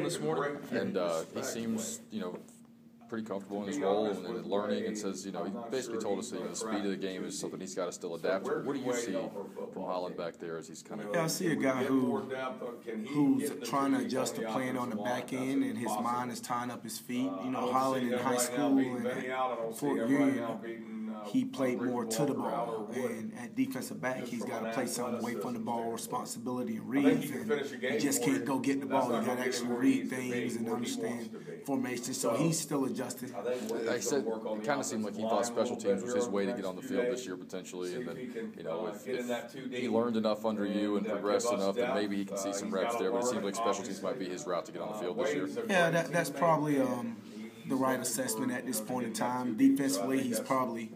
this morning, and he seems, pretty comfortable in his role and learning, and says, he basically told us that the speed of the game is something he's got to still adapt to. What do you see from Holland back there as he's kind of... Yeah, I see a guy who's trying to adjust to playing on the back end, and his mind is tying up his feet. Holland in high school and at Fort Union, he played more to the ball, and at defensive back, he's got to play something away from the ball, responsibility and reads, and you just can't go get the ball. You got to actually read things and understand formation. So he's still adjusting. Like I said, it kind of seemed like he thought special teams was his way to get on the field this year potentially, and then if he learned enough under you and progressed enough, then maybe he can see some reps there. But it seems like special teams might be his route to get on the field this year. Yeah, that's probably the right assessment at this point in time. Defensively, he's probably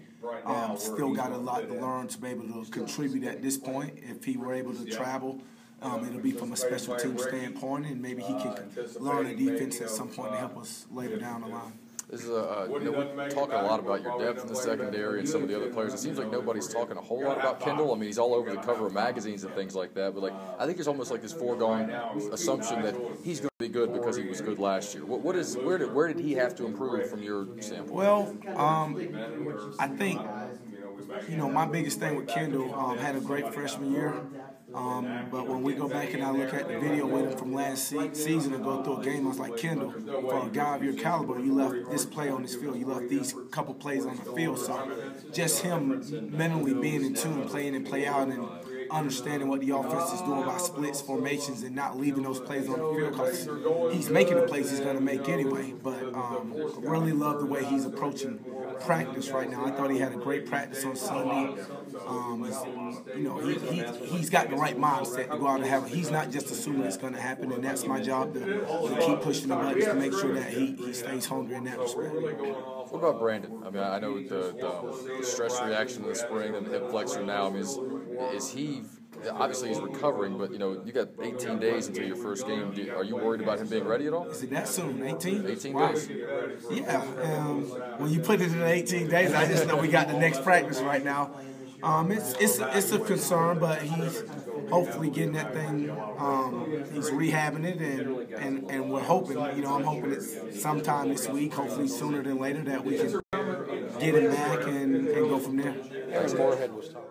still got a lot to learn to be able to contribute at this point. If he were able to travel, it'll be from a special team standpoint, and maybe he can learn a defense at some point to help us later down the line. This is we're talking a lot about your depth in the secondary and some of the other players. It seems like nobody's talking a whole lot about Kendall. I mean, he's all over the cover of magazines and things like that. But I think there's almost like this foregone assumption that he's going to be good because he was good last year. Where did he have to improve from your standpoint? Well, I think my biggest thing with Kendall, had a great freshman year. But when we go back and I look at the video with him from last season and go through a game, I was like, Kendall, for a guy of your caliber, you left this play on this field. You left these couple plays on the field. So just him mentally being in tune, playing and play out, and understanding what the offense is doing by splits, formations, and not leaving those plays on the field, because he's making the plays he's going to make anyway. But really love the way he's approaching practice right now. I thought he had a great practice on Sunday. He's got the right mindset to go out and have it. He's not just assuming it's going to happen, and that's my job to keep pushing the buttons to make sure that he stays hungry in that respect. What about Brandon? I mean, I know the stress reaction in the spring and the hip flexor now. I mean, is he? Obviously, he's recovering, but you got 18 days until your first game. Are you worried about him being ready at all? Is it that soon? 18? 18 wow. days. Yeah. When you put it in 18 days, I just know we got the next practice right now. It's a concern, but he's hopefully getting that thing. He's rehabbing it, and we're hoping. I'm hoping it's sometime this week, hopefully sooner than later, that we can get him back and go from there. Aaron Moorhead was talking.